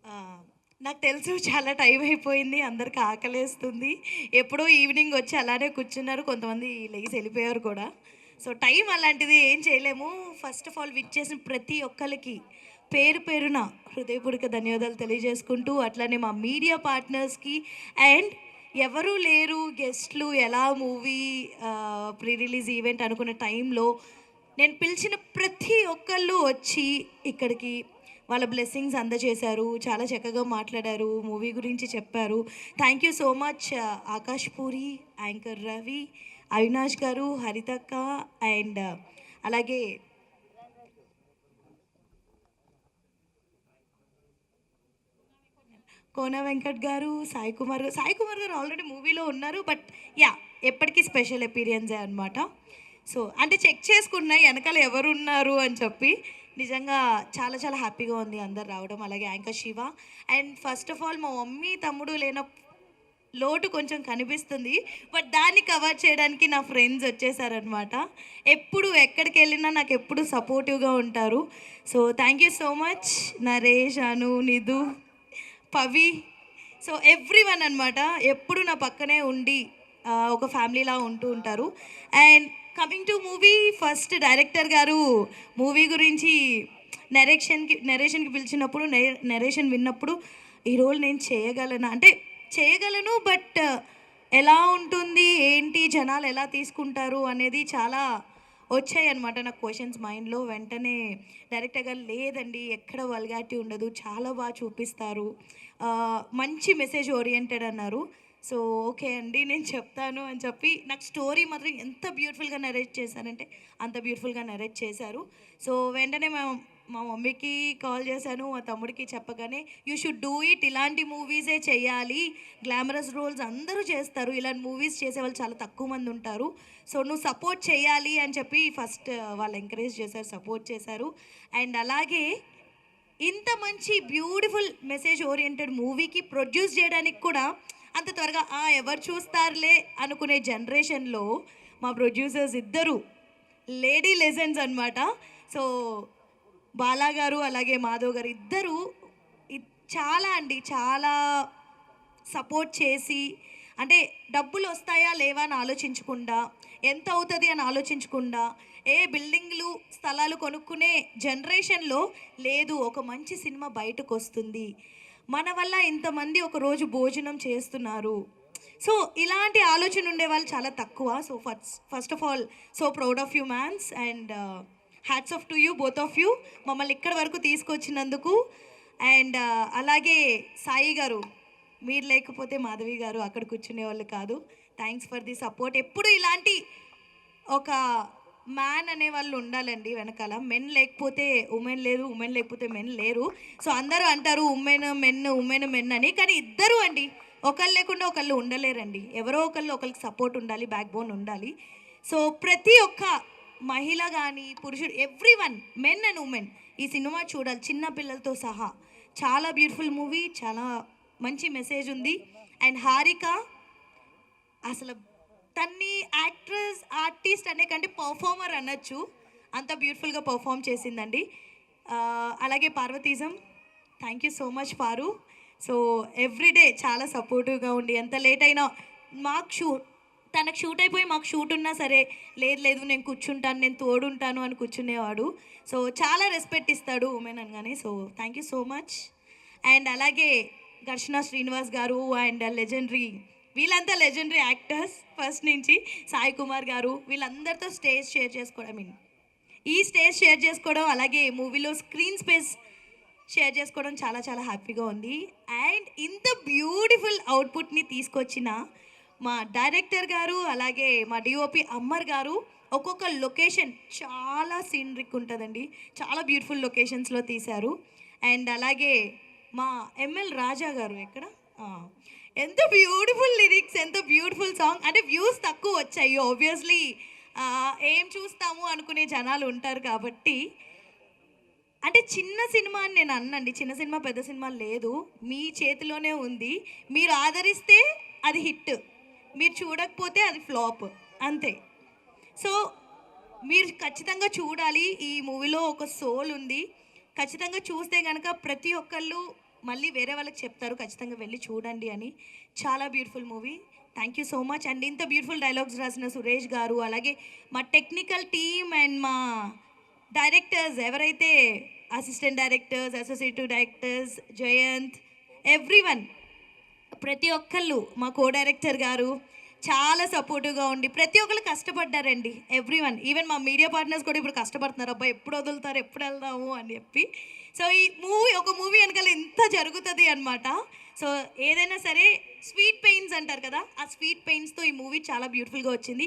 ఆ! నాకు తెలుసు చాలా టైం అయిపోయింది. అందరికి ఆకలేస్తుంది. ఎప్పుడో ఈవినింగ్ వచ్చి అలానే కూర్చున్నారు. కొంతమంది లెగిసి ఎళ్ళిపోయారు కూడా. సో, టైం అలాంటిది ఏం చేయలేము. ఫస్ట్ ఆఫ్ ఆల్ విచ్చేసిన ప్రతి ఒక్కళ్ళకి పేరు పేరున హృదయపూర్వక ధన్యవాదాలు తెలియజేసుకుంటూ, అట్లానే మా మీడియా పార్ట్నర్స్‌కి అండ్ ఎవరు లేరు గెస్ట్‌లు ఎలా మూవీ ప్రీ రిలీజ్ ఈవెంట్ అనుకున్న టైంలో నేను పిలిచిన ప్రతి ఒక్కళ్ళు వచ్చి ఇక్కడికి వాళ్ళ బ్లెస్సింగ్స్ అందజేశారు. చాలా చక్కగా మాట్లాడారు. మూవీ గురించి చెప్పారు. Thank you so much Akash puri, anchor Ravi, Avinash గారు, హరితక్క అండ్ అలాగే కోన వెంకట్ గారు, సాయి కుమార్ గారు ఆల్రెడీ మూవీలో ఉన్నారు. But yeah! ఎప్పటికీ స్పెషల్ అపీరియన్సే అనమాట. సో, అంటే చెక్ చేసుకున్నా ఎనకాల ఎవరున్నారు అని చెప్పి. నిజంగా చాలా చాలా హ్యాపీగా ఉంది అందరు రావడం. అలాగే anchor Shiva and first of all మా మమ్మీ, తమ్ముడు లోటు కొంచెం కనిపిస్తుంది. బట్ దాన్ని కవర్ చేయడానికి నా ఫ్రెండ్స్ వచ్చేసారనమాట. ఎప్పుడు ఎక్కడికెళ్ళినా నాకెప్పుడు సపోర్టివ్‌గా ఉంటారు. So, thank you so much Naresh, Anu, Nidhu, Pavi. So everyone అనమాట. ఎప్పుడు నా పక్కనే ఉండి ఒక ఫ్యామిలీలా ఉంటూ ఉంటారు. And coming to movie, first director గారు మూవీ గురించి నెరేషన్కి పిలిచినప్పుడు నెరేషన్ విన్నప్పుడు ఈ రోల్ నేను చేయగలనా అంటే చేయగలను. బట్ ఎలా ఉంటుంది ఏంటి జనాలు ఎలా తీసుకుంటారు అనేది చాలా వచ్చాయన్నమాట నాకు క్వశ్చన్స్ మైండ్లో. వెంటనే డైరెక్టర్ గారు లేదండి ఎక్కడ వల్గారిటీ ఉండదు, చాలా బాగా చూపిస్తారు, మంచి మెసేజ్ ఓరియంటెడ్ అన్నారు. సో ఓకే అండి నేను చెప్తాను అని చెప్పి నాకు స్టోరీ మాత్రం ఎంత బ్యూటిఫుల్గా నరేట్ చేశారంటే అంత బ్యూటిఫుల్గా నరేట్ చేశారు. సో వెంటనే మా మమ్మీకి కాల్ చేశాను, మా తమ్ముడికి చెప్పగానే యూ షుడ్ డూ ఇట్, ఇలాంటి మూవీసే చేయాలి, గ్లామరస్ రోల్స్ అందరూ చేస్తారు, ఇలాంటి మూవీస్ చేసేవాళ్ళు చాలా తక్కువ మంది ఉంటారు, సో నువ్వు సపోర్ట్ చేయాలి అని చెప్పి ఫస్ట్ వాళ్ళు ఎంకరేజ్ చేశారు, సపోర్ట్ చేశారు. అండ్ అలాగే ఇంత మంచి బ్యూటిఫుల్ మెసేజ్ ఓరియంటెడ్ మూవీకి ప్రొడ్యూస్ చేయడానికి కూడా అంత త్వరగా ఎవరు చూస్తారులే అనుకునే జనరేషన్లో మా ప్రొడ్యూసర్స్ ఇద్దరు లేడీ లెజెండ్స్ అనమాట. సో బాలా గారు అలాగే మాధవ్ గారు ఇద్దరు చాలా అండి చాలా సపోర్ట్ చేసి, అంటే డబ్బులు వస్తాయా లేవా అని ఆలోచించకుండా, ఎంత అవుతుంది అని ఆలోచించకుండా, ఏ బిల్డింగ్లు స్థలాలు కొనుక్కునే జనరేషన్లో లేదు ఒక మంచి సినిమా బయటకు వస్తుంది, మన వల్ల ఇంతమంది ఒకరోజు భోజనం చేస్తున్నారు. సో ఇలాంటి ఆలోచన ఉండే వాళ్ళు చాలా తక్కువ. So first of all so proud of you mans and hats off to you both of you మమ్మల్ని ఇక్కడి వరకు తీసుకొచ్చినందుకు. అండ్ అలాగే సాయి గారు, మీరు లేకపోతే మాధవి గారు అక్కడ కూర్చునే వాళ్ళు కాదు. Thanks for the support. ఎప్పుడు ఇలాంటి ఒక మ్యాన్ అనే వాళ్ళు ఉండాలండి వెనకాల. మెన్ లేకపోతే ఉమెన్ లేదు, ఉమెన్ లేకపోతే మెన్ లేరు. సో అందరూ అంటారు ఉమెన్ మెన్ ఉమెన్ మెన్ అని, కానీ ఇద్దరు అండి ఒకళ్ళు లేకుండా ఒకళ్ళు ఉండలేరండి. ఎవరో ఒకళ్ళు ఒకరికి సపోర్ట్ ఉండాలి, బ్యాక్ బోన్ ఉండాలి. సో ప్రతి ఒక్క మహిళ కానీ పురుషుడు every one men and women ఈ సినిమా చూడాలి, చిన్న పిల్లలతో సహా. చాలా బ్యూటిఫుల్ మూవీ, చాలా మంచి మెసేజ్ ఉంది. అండ్ హారిక అసలు తన్ని ఆర్టిస్ట్ అనే కంటే పర్ఫార్మర్ అనొచ్చు, అంత బ్యూటిఫుల్గా పర్ఫామ్ చేసిందండి. అలాగే Parvateesam, thank you so much Paru. So everyday చాలా సపోర్టివ్గా ఉండి ఎంత లేట్ అయినా మాకు తనకు షూట్ అయిపోయి మాకు షూట్ ఉన్నా సరే లేదు లేదు నేను కూర్చుంటాను, నేను తోడుంటాను అని కూర్చునేవాడు. సో చాలా రెస్పెక్ట్ ఇస్తాడు ఉమెన్ అనగానే. So thank you so much. And అలాగే ఘర్షణ శ్రీనివాస్ గారు అండ్ లెజెండరీ, వీళ్ళంతా లెజెండరీ యాక్టర్స్ ఫస్ట్ నుంచి, సాయి కుమార్ గారు, వీళ్ళందరితో స్టేజ్ షేర్ చేసుకోవడం ఈ స్టేజ్ షేర్ చేసుకోవడం అలాగే మూవీలో స్క్రీన్ స్పేస్ షేర్ చేసుకోవడం చాలా చాలా హ్యాపీగా ఉంది. అండ్ ఇంత బ్యూటిఫుల్ అవుట్పుట్ని తీసుకొచ్చిన మా డైరెక్టర్ గారు అలాగే మా డిఓపి అమ్మర్ గారు, ఒక్కొక్క లొకేషన్ చాలా సీనరిక్ ఉంటుందండి, చాలా బ్యూటిఫుల్ లొకేషన్స్లో తీశారు. అండ్ అలాగే మా ఎంఎల్ రాజా గారు ఎక్కడ ఎంత బ్యూటిఫుల్ లిరిక్స్, ఎంత బ్యూటిఫుల్ సాంగ్. అంటే వ్యూస్ తక్కువ వచ్చాయి ఆబ్వియస్లీ, ఏం చూస్తాము అనుకునే జనాలు ఉంటారు కాబట్టి. అంటే చిన్న సినిమా అని నేను అన్నండి, చిన్న సినిమా పెద్ద సినిమా లేదు, మీ చేతిలోనే ఉంది. మీరు ఆదరిస్తే అది హిట్, మీరు చూడకపోతే అది ఫ్లాప్, అంతే. సో మీరు ఖచ్చితంగా చూడాలి, ఈ మూవీలో ఒక సోల్ ఉంది. ఖచ్చితంగా చూస్తే కనుక ప్రతి ఒక్కళ్ళు మళ్ళీ వేరే వాళ్ళకి చెప్తారు ఖచ్చితంగా వెళ్ళి చూడండి అని. చాలా beautiful movie. Thank you so much. And ఇంత బ్యూటిఫుల్ డైలాగ్స్ రాసిన సురేష్ గారు, అలాగే మా టెక్నికల్ టీమ్ అండ్ మా డైరెక్టర్స్ ఎవరైతే assistant directors, associative directors, Jayant, everyone, ప్రతి ఒక్కళ్ళు, మా కో డైరెక్టర్ గారు చాలా సపోర్టివ్గా ఉండి ప్రతి ఒక్కళ్ళు కష్టపడ్డారండి. ఎవ్రీవన్, ఈవెన్ మా మీడియా పార్ట్నర్స్ కూడా ఇప్పుడు కష్టపడుతున్నారు, అబ్బాయి ఎప్పుడు వదులుతారు, ఎప్పుడు వెళ్దాము అని చెప్పి. సో ఈ మూవీ వెనకాల ఇంత జరుగుతుంది అనమాట. సో ఏదైనా సరే స్వీట్ పెయిన్స్ అంటారు కదా, ఆ స్వీట్ పెయిన్స్తో ఈ మూవీ చాలా బ్యూటిఫుల్గా వచ్చింది.